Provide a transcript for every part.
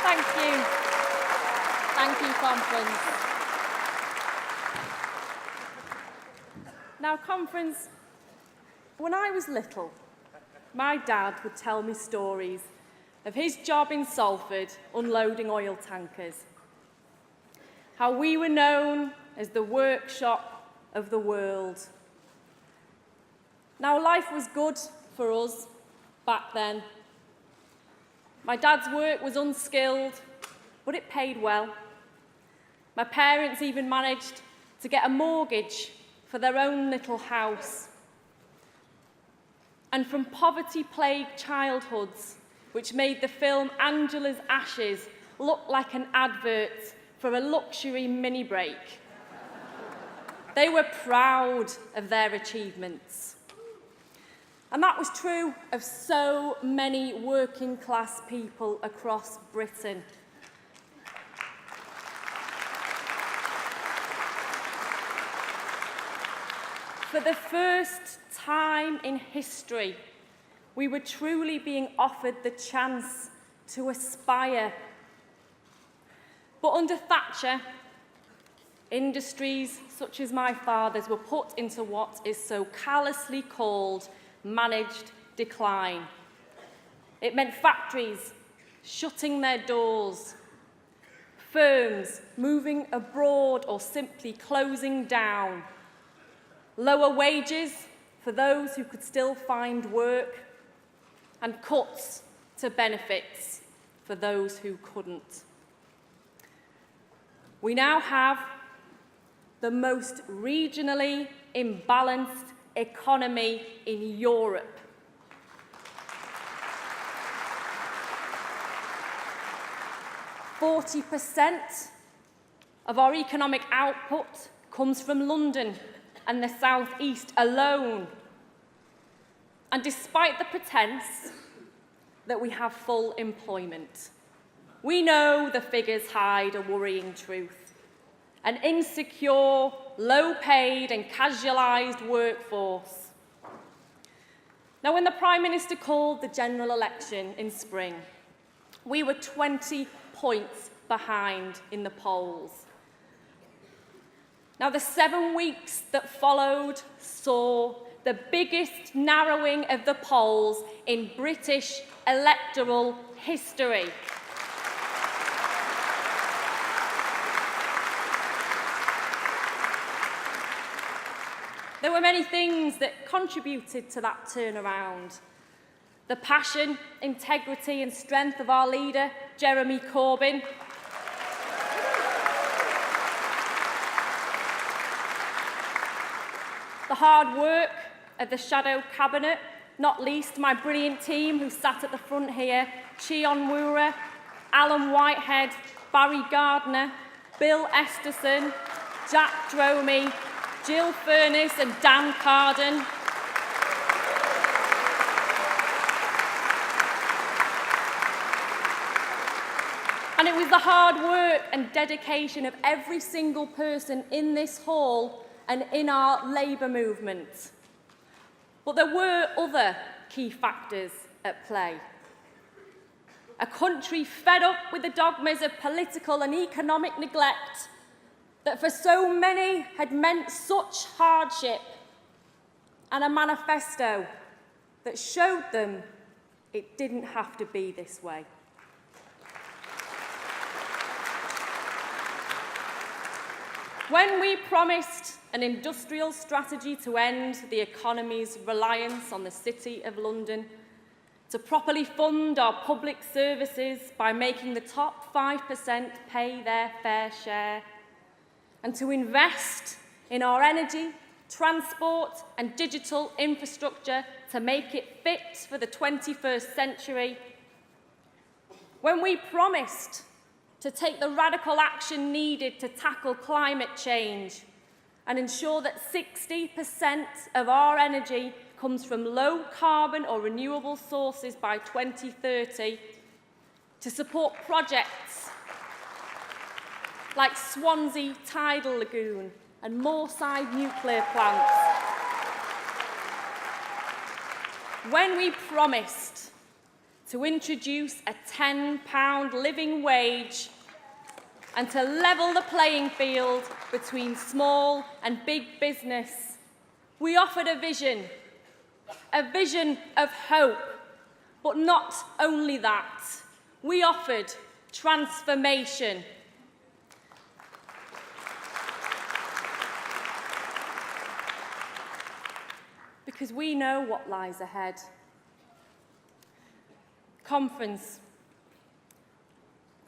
Thank you. Thank you, Conference. Now, Conference, when I was little, my dad would tell me stories of his job in Salford unloading oil tankers. How we were known as the workshop of the world. Now, life was good for us back then. My dad's work was unskilled, but it paid well. My parents even managed to get a mortgage for their own little house. And from poverty-plagued childhoods, which made the film Angela's Ashes look like an advert for a luxury mini break, they were proud of their achievements. And that was true of so many working-class people across Britain. For the first time in history, we were truly being offered the chance to aspire. But under Thatcher, industries such as my father's were put into what is so callously called managed decline. It meant factories shutting their doors, firms moving abroad or simply closing down, lower wages for those who could still find work, and cuts to benefits for those who couldn't. We now have the most regionally imbalanced economy in Europe. "40% of our economic output comes from London and the South East alone. And despite the pretense that we have full employment, we know the figures hide a worrying truth. An insecure, low-paid and casualised workforce. Now, when the Prime Minister called the general election in spring, we were 20 points behind in the polls. Now, the 7 weeks that followed saw the biggest narrowing of the polls in British electoral history. There were many things that contributed to that turnaround. The passion, integrity and strength of our leader, Jeremy Corbyn. The hard work of the shadow cabinet, not least my brilliant team who sat at the front here, Chion Wura, Alan Whitehead, Barry Gardner, Bill Esterson, Jack Dromey, Jill Furness and Dan Carden. And it was the hard work and dedication of every single person in this hall and in our labour movement. But there were other key factors at play. A country fed up with the dogmas of political and economic neglect that for so many had meant such hardship, and a manifesto that showed them it didn't have to be this way. When we promised an industrial strategy to end the economy's reliance on the City of London, to properly fund our public services by making the top 5% pay their fair share, and to invest in our energy, transport and digital infrastructure to make it fit for the 21st century. When we promised to take the radical action needed to tackle climate change and ensure that 60% of our energy comes from low carbon or renewable sources by 2030, to support projects like Swansea Tidal Lagoon and Moorside nuclear plants. When we promised to introduce a £10 living wage and to level the playing field between small and big business. We offered a vision of hope, but not only that, we offered transformation. Because we know what lies ahead. Conference.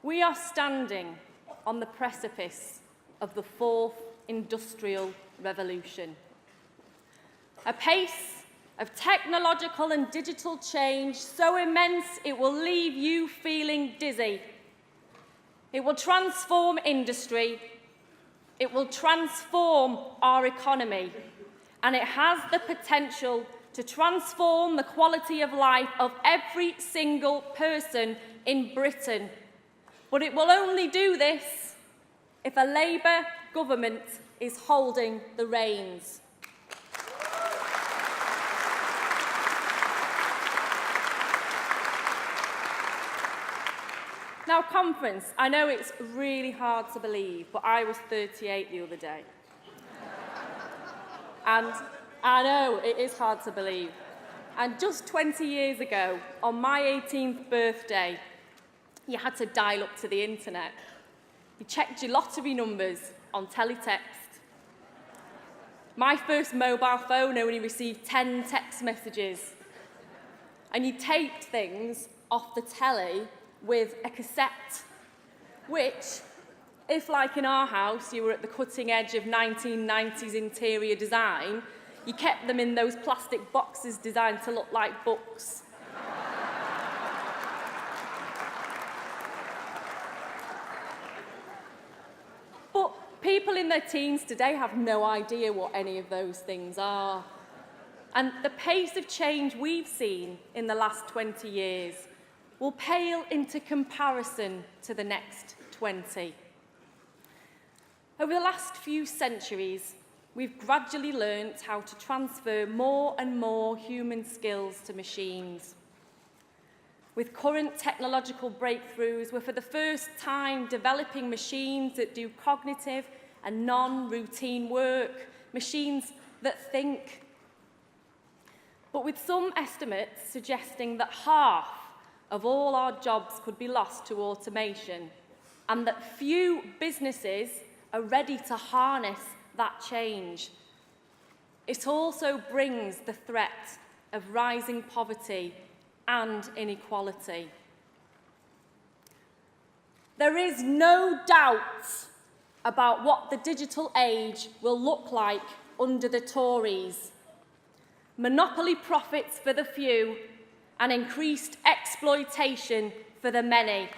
We are standing on the precipice of the fourth industrial revolution. A pace of technological and digital change so immense it will leave you feeling dizzy. It will transform industry, it will transform our economy, and it has the potential to transform the quality of life of every single person in Britain. But it will only do this if a Labour government is holding the reins. Now, conference, I know it's really hard to believe, but I was 38 the other day. And I know it is hard to believe. And just 20 years ago, on my 18th birthday, you had to dial up to the internet. You checked your lottery numbers on teletext. My first mobile phone only received 10 text messages. And you taped things off the telly with a cassette, which, if like in our house you were at the cutting edge of 1990s interior design, you kept them in those plastic boxes designed to look like books. But people in their teens today have no idea what any of those things are. And the pace of change we've seen in the last 20 years will pale into comparison to the next 20. Over the last few centuries, we've gradually learnt how to transfer more and more human skills to machines. With current technological breakthroughs, we're for the first time developing machines that do cognitive and non-routine work, machines that think. But with some estimates suggesting that half of all our jobs could be lost to automation, and that few businesses are ready to harness that change. It also brings the threat of rising poverty and inequality. There is no doubt about what the digital age will look like under the Tories. Monopoly profits for the few and increased exploitation for the many.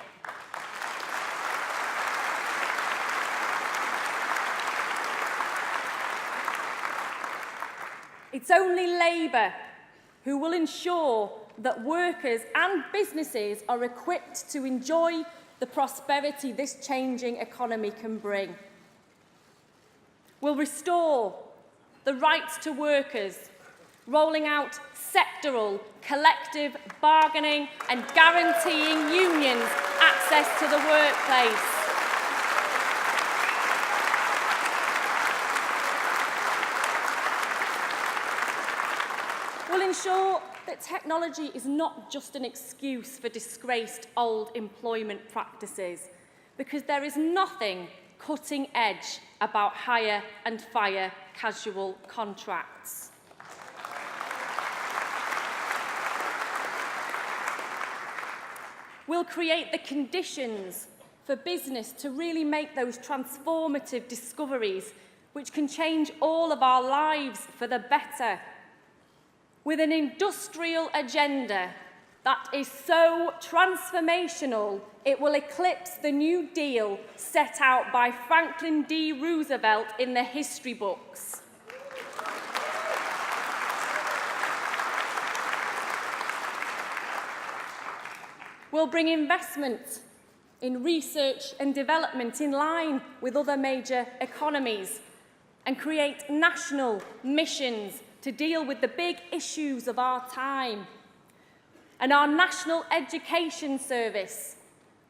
It's only Labour who will ensure that workers and businesses are equipped to enjoy the prosperity this changing economy can bring. We'll restore the rights to workers, rolling out sectoral, collective bargaining and guaranteeing unions access to the workplace. We'll ensure that technology is not just an excuse for disgraced old employment practices, because there is nothing cutting edge about hire and fire casual contracts. We'll create the conditions for business to really make those transformative discoveries which can change all of our lives for the better, with an industrial agenda that is so transformational it will eclipse the New Deal set out by Franklin D. Roosevelt in the history books. We'll bring investment in research and development in line with other major economies and create national missions to deal with the big issues of our time. And our National Education Service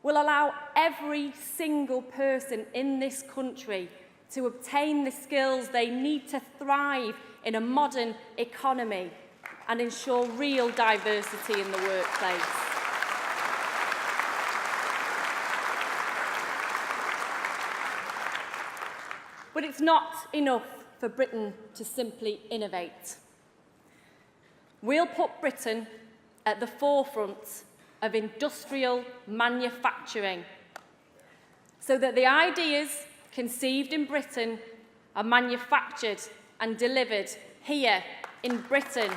will allow every single person in this country to obtain the skills they need to thrive in a modern economy and ensure real diversity in the workplace. But it's not enough for Britain to simply innovate. We'll put Britain at the forefront of industrial manufacturing so that the ideas conceived in Britain are manufactured and delivered here in Britain.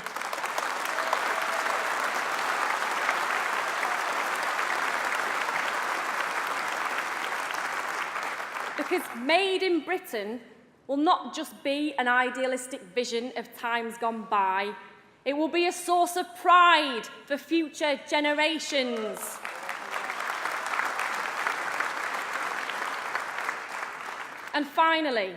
Because made in Britain will not just be an idealistic vision of times gone by, it will be a source of pride for future generations. And finally,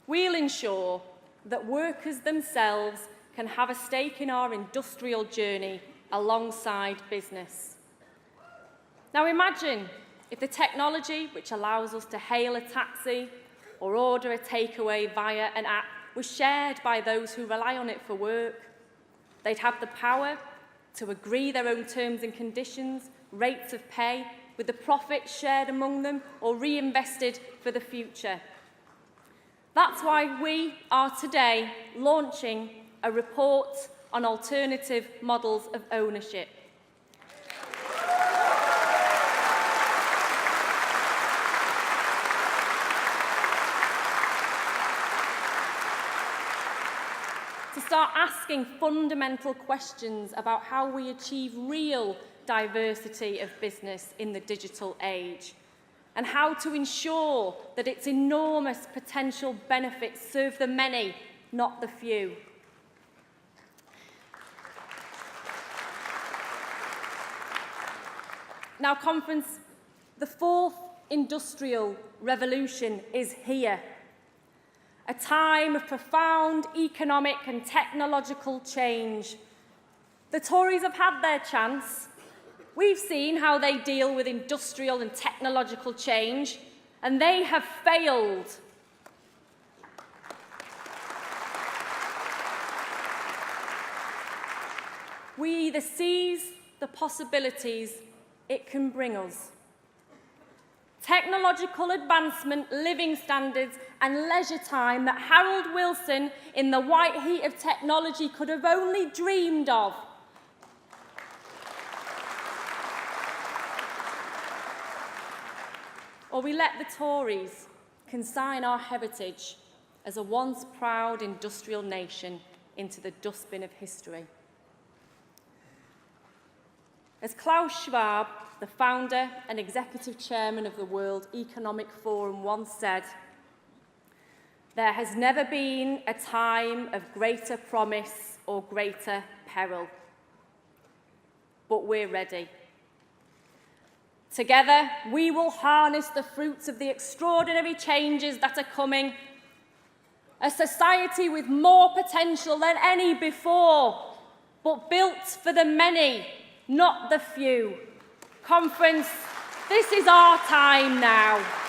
we'll ensure that workers themselves can have a stake in our industrial journey alongside business. Now imagine if the technology which allows us to hail a taxi or order a takeaway via an app was shared by those who rely on it for work. They'd have the power to agree their own terms and conditions, rates of pay, with the profits shared among them or reinvested for the future. That's why we are today launching a report on alternative models of ownership. To start asking fundamental questions about how we achieve real diversity of business in the digital age, and how to ensure that its enormous potential benefits serve the many, not the few. Now, conference, the fourth industrial revolution is here. A time of profound economic and technological change. The Tories have had their chance. We've seen how they deal with industrial and technological change, and they have failed. We either seize the possibilities it can bring us. Technological advancement, living standards, and leisure time that Harold Wilson, in the white heat of technology, could have only dreamed of. Or we let the Tories consign our heritage as a once proud industrial nation into the dustbin of history. As Klaus Schwab, the founder and executive chairman of the World Economic Forum, once said, "There has never been a time of greater promise or greater peril. But we're ready. Together, we will harness the fruits of the extraordinary changes that are coming. A society with more potential than any before, but built for the many, not the few. Conference, this is our time now."